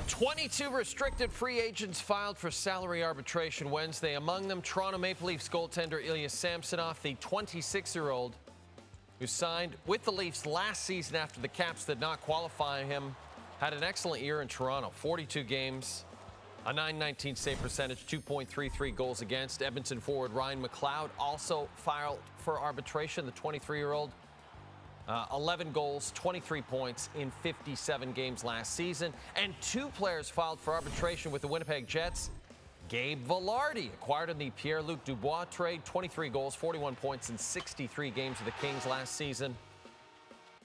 22 restricted free agents filed for salary arbitration Wednesday. Among them, Toronto Maple Leafs goaltender Ilya Samsonov, the 26-year-old who signed with the Leafs last season after the Caps did not qualify him, had an excellent year in Toronto. 42 games, a .919 save percentage, 2.33 goals against. Edmonton forward Ryan McLeod also filed for arbitration. The 23-year-old 11 goals, 23 points in 57 games last season. And two players filed for arbitration with the Winnipeg Jets. Gabe Vilardi, acquired in the Pierre-Luc Dubois trade, 23 goals, 41 points in 63 games of the Kings last season.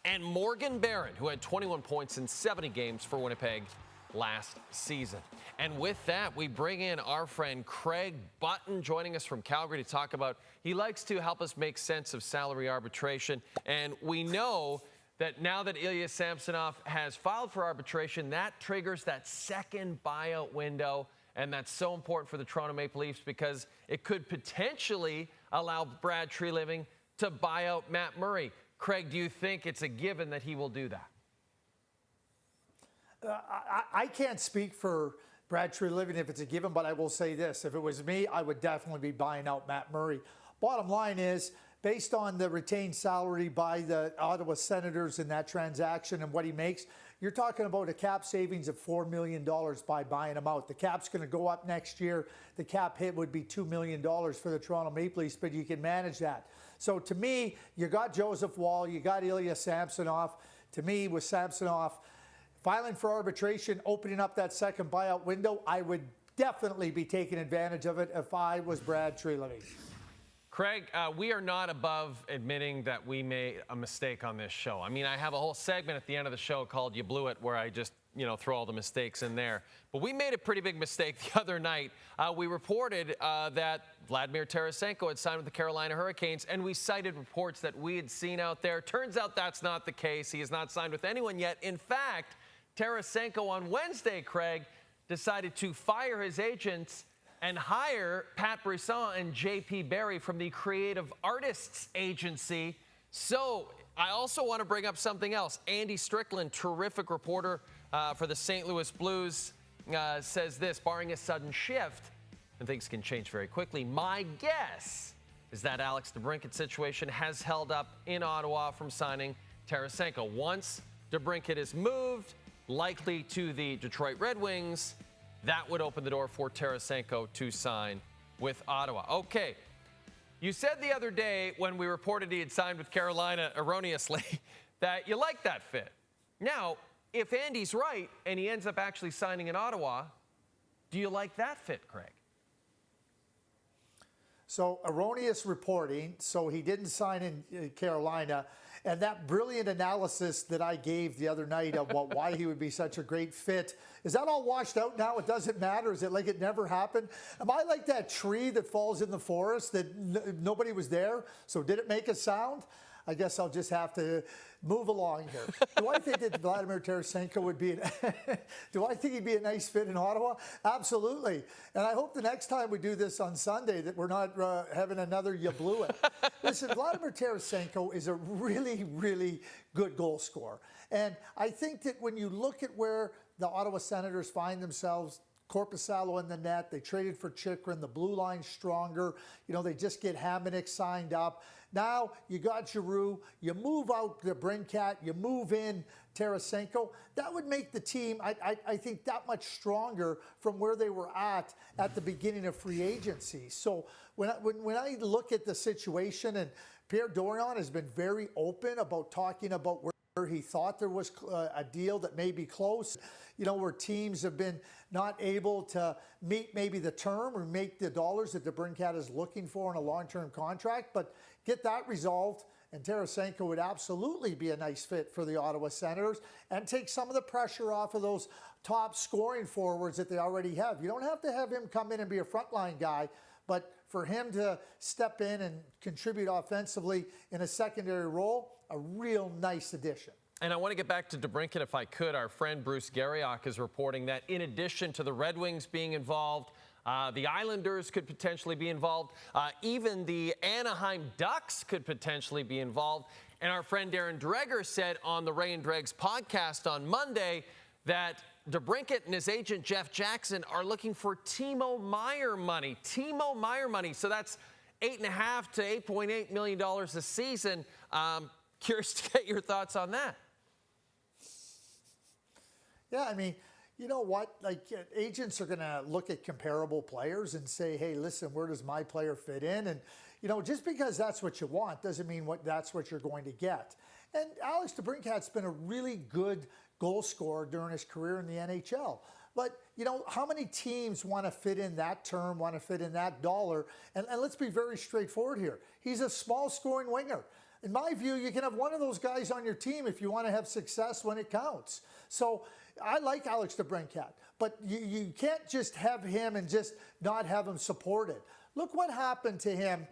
And Morgan Barron, who had 21 points in 70 games for Winnipeg last season. And with that, we bring in our friend Craig Button, joining us from Calgary to talk about, he likes to help us make sense of salary arbitration. And we know that now that Ilya Samsonov has filed for arbitration, that triggers that second buyout window. And that's so important for the Toronto Maple Leafs because it could potentially allow Brad Treliving to buy out Matt Murray. Craig, do you think it's a given that he will do that? I can't speak for Brad Treliving if it's a given, but I will say this. If it was me, I would definitely be buying out Matt Murray. Bottom line is, based on the retained salary by the Ottawa Senators in that transaction and what he makes, you're talking about a cap savings of $4 million by buying him out. The cap's going to go up next year. The cap hit would be $2 million for the Toronto Maple Leafs, but you can manage that. So to me, you got Joseph Woll, you got Ilya Samsonov. To me, with Samsonov filing for arbitration, opening up that second buyout window, I would definitely be taking advantage of it if I was Brad Treliving. Craig, we are not above admitting that we made a mistake on this show. I mean, I have a whole segment at the end of the show called You Blew It, where I just, throw all the mistakes in there. But we made a pretty big mistake the other night. We reported that Vladimir Tarasenko had signed with the Carolina Hurricanes, and we cited reports that we had seen out there. Turns out that's not the case. He has not signed with anyone yet. In fact, Tarasenko on Wednesday, Craig, decided to fire his agents and hire Pat Brisson and J.P. Barry from the Creative Artists Agency. So I also want to bring up something else. Andy Strickland, terrific reporter for the St. Louis Blues, says this: barring a sudden shift, and things can change very quickly, my guess is that Alex DeBrincat situation has held up in Ottawa from signing Tarasenko. Once DeBrincat is moved, likely to the Detroit Red Wings, that would open the door for Tarasenko to sign with Ottawa. Okay, you said the other day when we reported he had signed with Carolina erroneously that you like that fit. Now, if Andy's right and he ends up actually signing in Ottawa, do you like that fit, Craig? So erroneous reporting, so he didn't sign in Carolina. And that brilliant analysis that I gave the other night of why he would be such a great fit, is that all washed out now? It doesn't matter? Is it like it never happened? Am I like that tree that falls in the forest that nobody was there? So did it make a sound? I guess I'll just have to move along here. Do I think that Vladimir Tarasenko would be do I think he'd be a nice fit in Ottawa? Absolutely. And I hope the next time we do this on Sunday that we're not having another You Blew It. Listen, Vladimir Tarasenko is a really, really good goal scorer. And I think that when you look at where the Ottawa Senators find themselves, Korpisalo in the net. They traded for Chychrun. The blue line's stronger. They just get Hamonic signed up. Now you got Giroux. You move out DeBrincat. You move in Tarasenko. That would make the team, I think, that much stronger from where they were at the beginning of free agency. So when I look at the situation, and Pierre Dorion has been very open about talking about where he thought there was a deal that may be close, where teams have been not able to meet maybe the term or make the dollars that DeBrincat is looking for in a long-term contract, but get that resolved. And Tarasenko would absolutely be a nice fit for the Ottawa Senators and take some of the pressure off of those top scoring forwards that they already have. You don't have to have him come in and be a frontline guy, but for him to step in and contribute offensively in a secondary role, a real nice addition. And I want to get back to DeBrincat if I could. Our friend Bruce Garriock is reporting that in addition to the Red Wings being involved, the Islanders could potentially be involved. Even the Anaheim Ducks could potentially be involved. And our friend Darren Dreger said on the Ray and Dregs podcast on Monday that DeBrincat and his agent Jeff Jackson are looking for Timo Meier money. Timo Meier money. So that's $8.5 to $8.8 million a season. Curious to get your thoughts on that. Yeah, I mean, you know what? Like, agents are going to look at comparable players and say, hey, listen, where does my player fit in? And, you know, just because that's what you want doesn't mean that's what you're going to get. And Alex DeBrincat's been a really good goal scorer during his career in the NHL. But, you know, how many teams want to fit in that term, want to fit in that dollar? And let's be very straightforward here. He's a small scoring winger. In my view, you can have one of those guys on your team if you want to have success when it counts. So I like Alex DeBrincat, but you can't just have him and just not have him supported. Look what happened to him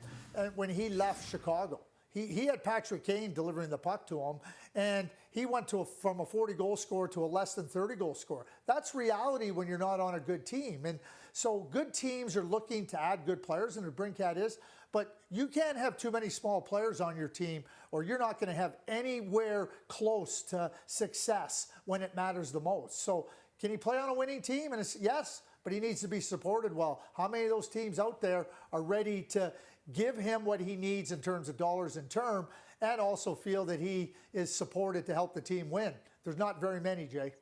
when he left Chicago. He had Patrick Kane delivering the puck to him, and he went from a 40-goal scorer to a less than 30-goal scorer. That's reality when you're not on a good team. And so good teams are looking to add good players, and DeBrincat is, but you can't have too many small players on your team, or you're not going to have anywhere close to success when it matters the most. So can he play on a winning team? And yes, but he needs to be supported well. How many of those teams out there are ready to give him what he needs in terms of dollars and term, and also feel that he is supported to help the team win? There's not very many, Jay.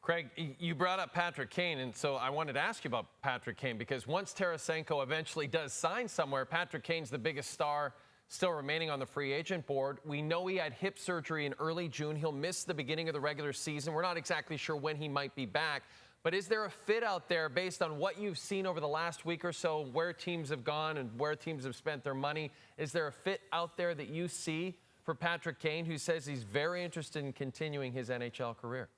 Craig, you brought up Patrick Kane, and so I wanted to ask you about Patrick Kane, because once Tarasenko eventually does sign somewhere, Patrick Kane's the biggest star still remaining on the free agent board. We know he had hip surgery in early June. He'll miss the beginning of the regular season. We're not exactly sure when he might be back. But is there a fit out there based on what you've seen over the last week or so, where teams have gone and where teams have spent their money? Is there a fit out there that you see for Patrick Kane, who says he's very interested in continuing his NHL career?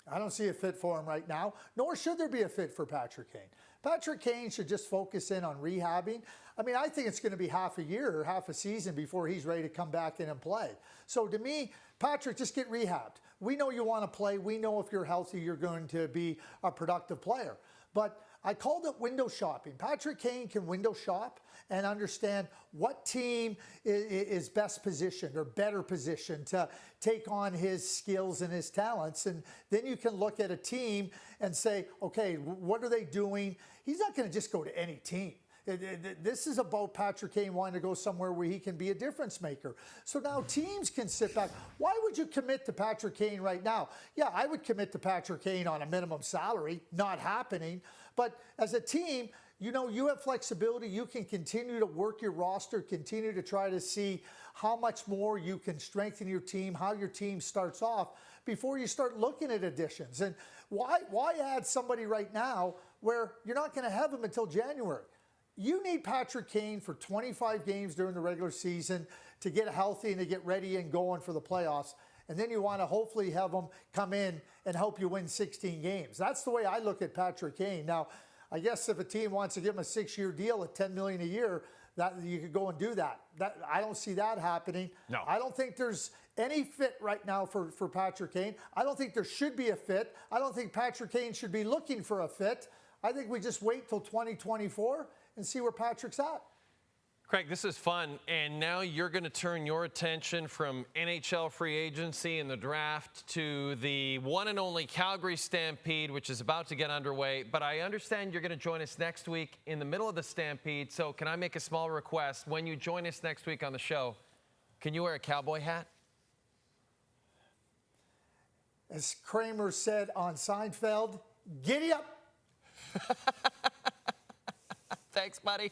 I don't see a fit for him right now, nor should there be a fit for Patrick Kane. Patrick Kane should just focus in on rehabbing. I mean, I think it's going to be half a year or half a season before he's ready to come back in and play. So to me, Patrick, just get rehabbed. We know you want to play. We know if you're healthy, you're going to be a productive player. But I called it window shopping. Patrick Kane can window shop and understand what team is best positioned or better positioned to take on his skills and his talents. And then you can look at a team and say, okay, what are they doing? He's not going to just go to any team. This is about Patrick Kane wanting to go somewhere where he can be a difference maker. So now teams can sit back. Why would you commit to Patrick Kane right now? Yeah, I would commit to Patrick Kane on a minimum salary. Not happening. But as a team, you know, you have flexibility. You can continue to work your roster, continue to try to see how much more you can strengthen your team, how your team starts off before you start looking at additions. And why add somebody right now where you're not going to have him until January? You need Patrick Kane for 25 games during the regular season to get healthy and to get ready and going for the playoffs. And then you want to hopefully have him come in and help you win 16 games. That's the way I look at Patrick Kane. Now, I guess if a team wants to give him a 6-year deal at $10 million a year, that you could go and do that. I don't see that happening. No. I don't think there's any fit right now for Patrick Kane. I don't think there should be a fit. I don't think Patrick Kane should be looking for a fit. I think we just wait till 2024 and see where Patrick's at. Craig, this is fun, and now you're going to turn your attention from NHL free agency and the draft to the one and only Calgary Stampede, which is about to get underway. But I understand you're going to join us next week in the middle of the Stampede, so can I make a small request? When you join us next week on the show, can you wear a cowboy hat? As Kramer said on Seinfeld, giddy up. Thanks, buddy.